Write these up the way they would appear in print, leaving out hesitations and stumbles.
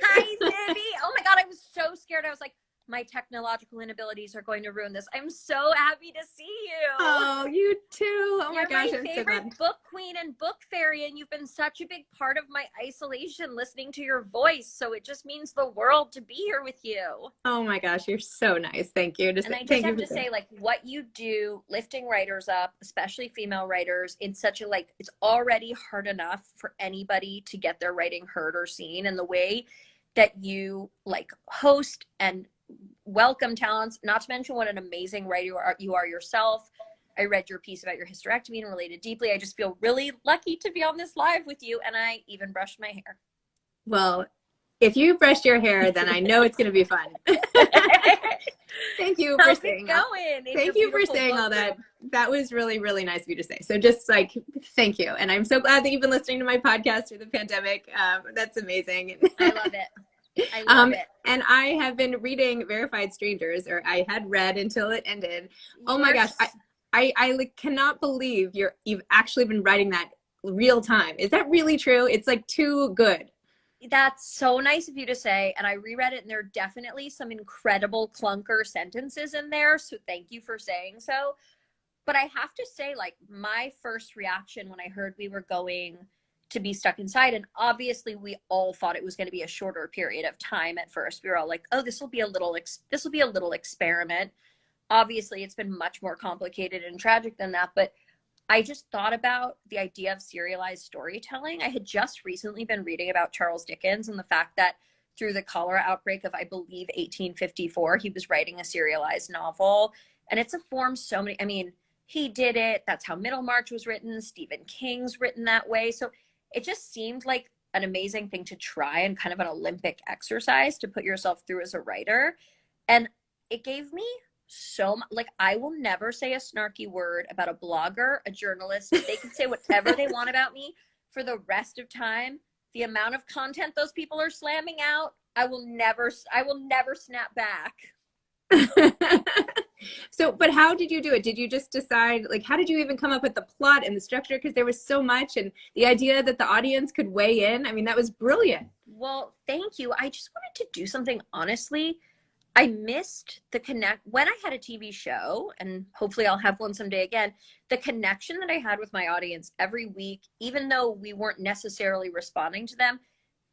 Hi, Zibby. Oh my God, I was so scared. I was like, my technological inabilities are going to ruin this. I'm so happy to see you. Oh, you too. Oh my You're my gosh, I'm so favorite glad. book queen and book fairy, and you've been such a big part of my isolation listening to your voice. So it just means the world to be here with you. Oh my gosh, you're so nice. Thank you. And I just Thank you have for to saying. say, like, what you do, lifting writers up, especially female writers, in such a like, it's already hard enough for anybody to get their writing heard or seen. And the way that you like host and welcome talents, not to mention what an amazing writer you are yourself. I read your piece about your hysterectomy and related deeply. I just feel really lucky to be on this live with you. And I even brushed my hair. Well, if you brushed your hair, then I know it's going to be fun. Thank you for How's it saying all, going in your thank you for beautiful saying book all that. room? That was really, really nice of you to say. So just like, thank you. And I'm so glad that you've been listening to my podcast through the pandemic. That's amazing. I love it. I love um, it. and I have been reading Verified Strangers, or I had read until it ended. Oh my You're gosh. I like, cannot believe you've actually been writing that real time. Is that really true? It's like too good. That's so nice of you to say. And I reread it, and there are definitely some incredible clunker sentences in there. So thank you for saying so. But I have to say, like, my first reaction when I heard we were going to be stuck inside, and obviously we all thought it was going to be a shorter period of time at first. We were all like, oh, this will be a little experiment. Obviously, it's been much more complicated and tragic than that. But I just thought about the idea of serialized storytelling. I had just recently been reading about Charles Dickens and the fact that through the cholera outbreak of, I believe, 1854, he was writing a serialized novel. And it's informed so many, I mean, he did it. That's how Middlemarch was written. Stephen King's written that way. So it just seemed like an amazing thing to try and kind of an Olympic exercise to put yourself through as a writer. And it gave me so much, like, I will never say a snarky word about a blogger, a journalist. They can say whatever they want about me for the rest of time. The amount of content those people are slamming out, I will never snap back. So, but how did you do it? Did you just decide, like, how did you even come up with the plot and the structure? Because there was so much, and the idea that the audience could weigh in. I mean, that was brilliant. Well, thank you. I just wanted to do something honestly. I missed the connect when I had a TV show, and hopefully I'll have one someday again. The connection that I had with my audience every week, even though we weren't necessarily responding to them,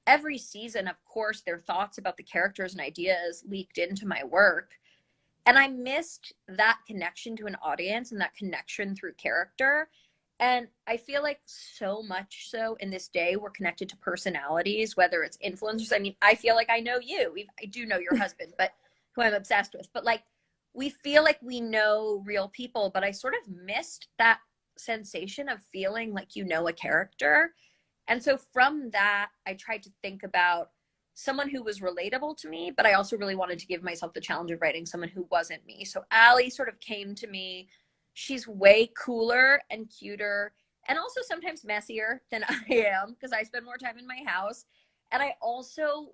every season, of course, their thoughts about the characters and ideas leaked into my work. And I missed that connection to an audience and that connection through character. And I feel like so much so in this day, we're connected to personalities, whether it's influencers. I mean, I feel like I know you. I do know your husband, but who I'm obsessed with. But like, we feel like we know real people, but I sort of missed that sensation of feeling like you know a character. And so from that, I tried to think about someone who was relatable to me, but I also really wanted to give myself the challenge of writing someone who wasn't me. So Allie sort of came to me. She's way cooler and cuter and also sometimes messier than I am because I spend more time in my house. And I also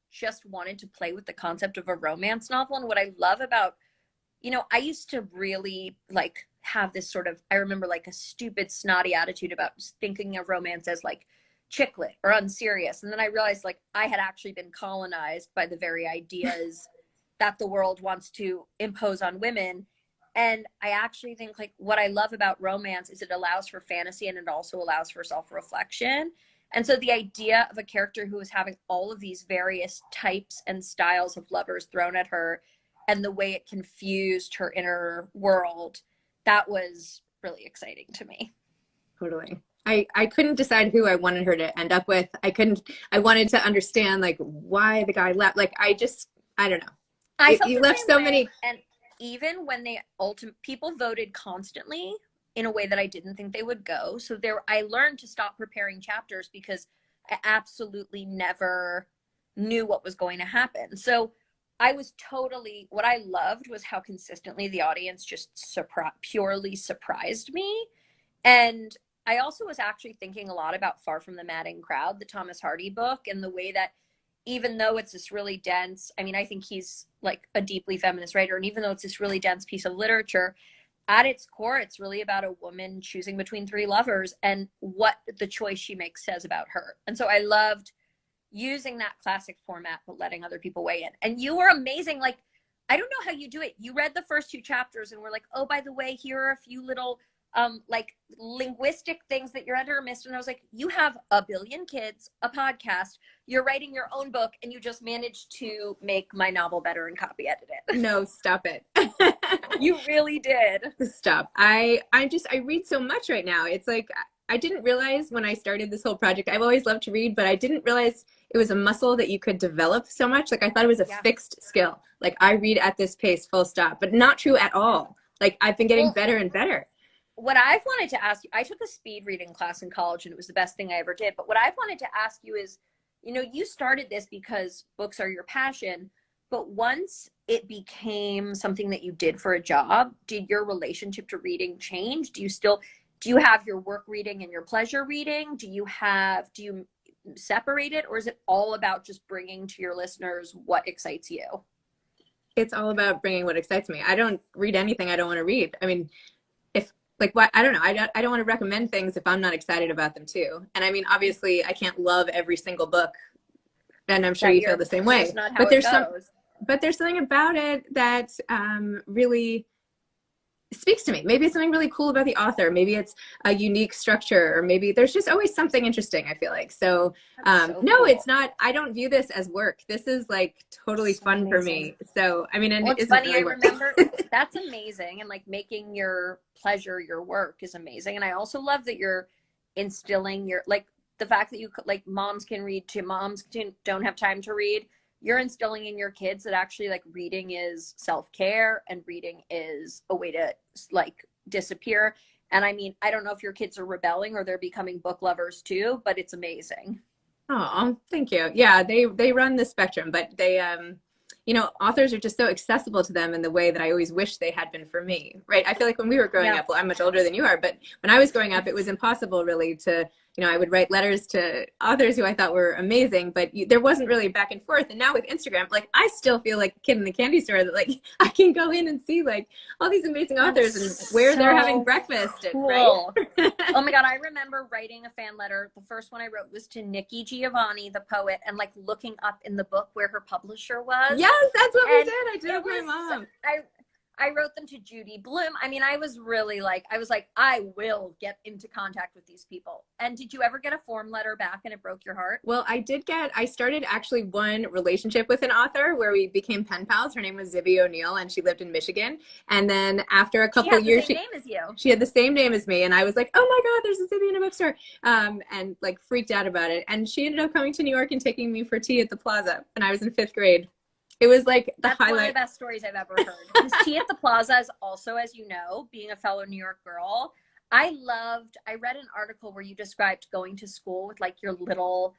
just wanted to play with the concept of a romance novel. And what I love about, I used to really like have this sort of, I remember like a stupid, snotty attitude about thinking of romance as like chick lit or unserious. And then I realized like I had actually been colonized by the very ideas that the world wants to impose on women. And I actually think like what I love about romance is it allows for fantasy and it also allows for self-reflection. And so the idea of a character who is having all of these various types and styles of lovers thrown at her and the way it confused her inner world, that was really exciting to me. Totally. I couldn't decide who I wanted her to end up with. I wanted to understand like why the guy left. Like I don't know. I felt You the left same so way. many. And even when they people voted constantly in a way that I didn't think they would go. So I learned to stop preparing chapters because I absolutely never knew what was going to happen. So I was totally, what I loved was how consistently the audience just purely surprised me. And I also was actually thinking a lot about Far From the Madding Crowd, the Thomas Hardy book, and the way that even though it's this really dense, I mean, I think he's like a deeply feminist writer, and even though it's this really dense piece of literature, at its core, it's really about a woman choosing between three lovers and what the choice she makes says about her. And so I loved using that classic format, but letting other people weigh in. And you were amazing. Like, I don't know how you do it. You read the first 2 chapters and we're like, oh, by the way, here are a few little like linguistic things that you're under missed. And I was like, you have a billion kids, a podcast, you're writing your own book, and you just managed to make my novel better and copy edit it. No, stop it. You really did. Stop. I read so much right now. It's like, I didn't realize when I started this whole project, I've always loved to read, but I didn't realize it was a muscle that you could develop so much. Like, I thought it was a fixed skill. Like, I read at this pace, full stop, but not true at all. Like, I've been getting better and better. What I've wanted to ask you, I took a speed reading class in college and it was the best thing I ever did. But what I've wanted to ask you is, you know, you started this because books are your passion, but once it became something that you did for a job, did your relationship to reading change? Do you have your work reading and your pleasure reading? Do you separate it, or is it all about just bringing to your listeners what excites you? It's all about bringing what excites me. I don't read anything I don't want to read. I mean, like, what, I don't know. I don't want to recommend things if I'm not excited about them too. And I mean, obviously I can't love every single book, and I'm sure you feel the same way. But there's something about it that really speaks to me. Maybe it's something really cool about the author. Maybe it's a unique structure, or maybe there's just always something interesting, I feel like. So, no, cool. It's not, I don't view this as work. This is like totally fun for me. So, I mean, and it's funny, really I remember that's amazing. And like making your pleasure your work is amazing. And I also love that you're instilling like the fact that you like moms can read too, moms don't have time to read. You're instilling in your kids that actually like reading is self-care and reading is a way to like disappear. And I mean, I don't know if your kids are rebelling or they're becoming book lovers too, but it's amazing. Oh, thank you. Yeah, they run the spectrum, but they, you know, authors are just so accessible to them in the way that I always wish they had been for me, right? I feel like when we were growing up, well, I'm much older than you are, but when I was growing up, it was impossible really to, you know, I would write letters to authors who I thought were amazing, but there wasn't really back and forth. And now with Instagram, like, I still feel like a kid in the candy store that like I can go in and see like all these amazing authors and where they're having breakfast. Cool. Right? Oh my God, I remember writing a fan letter. The first one I wrote was to Nikki Giovanni, the poet, and like looking up in the book where her publisher was. Yes, that's what we did. I did with my mom. I wrote them to Judy Bloom. I mean, I was like, I will get into contact with these people. And did you ever get a form letter back and it broke your heart? Well, I started actually one relationship with an author where we became pen pals. Her name was Zibby O'Neill and she lived in Michigan. And then after a couple years, she had the same name as you. She had the same name as me. And I was like, oh my God, there's a Zibby in a bookstore. And like freaked out about it. And she ended up coming to New York and taking me for tea at the Plaza. And I was in 5th grade. It was like That's one of the best stories I've ever heard. Because Tea at the Plaza is also, as you know, being a fellow New York girl, I read an article where you described going to school with like your little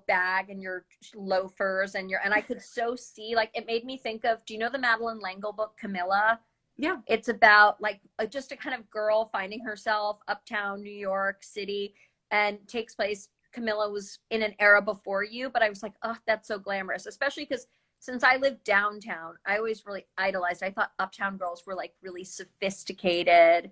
bag and your loafers and I could so see, like, it made me think of, do you know the Madeleine L'Engle book, Camilla? Yeah. It's about like just a kind of girl finding herself uptown New York City, and takes place, Camilla was in an era before you, but I was like, oh, that's so glamorous, especially because since I lived downtown, I always really idolized. I thought uptown girls were like really sophisticated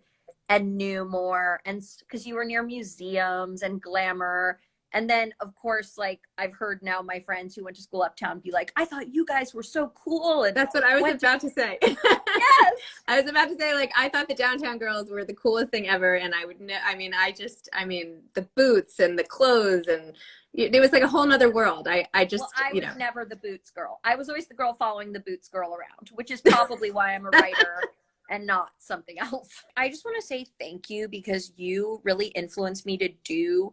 and knew more, and because you were near museums and glamour. And then, of course, like I've heard now my friends who went to school uptown be like, I thought you guys were so cool. And that's what I was about to say. Yes. I was about to say, like, I thought the downtown girls were the coolest thing ever. And I mean, the boots and the clothes, and it was like a whole nother world. I was never the boots girl. I was always the girl following the boots girl around, which is probably why I'm a writer and not something else. I just want to say thank you, because you really influenced me to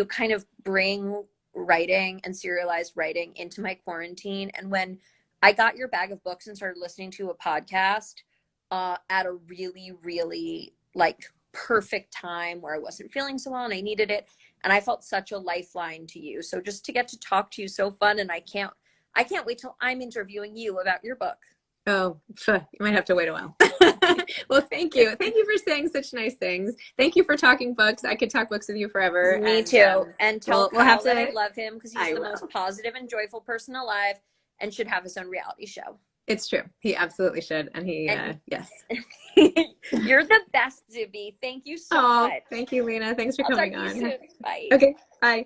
kind of bring writing and serialized writing into my quarantine. And when I got your bag of books and started listening to a podcast at a really, really like perfect time where I wasn't feeling so well and I needed it, and I felt such a lifeline to you. So just to get to talk to you, so fun. And I can't wait till I'm interviewing you about your book. Oh, you might have to wait a while. Well, thank you. Thank you for saying such nice things. Thank you for talking books. I could talk books with you forever. Me too. And tell Kyle that I love him, because he's the most positive and joyful person alive and should have his own reality show. It's true. He absolutely should. And yes. You're the best, Zibby. Thank you so much. Thank you, Lena. Thanks for coming on. Soon. Bye. Okay. Bye.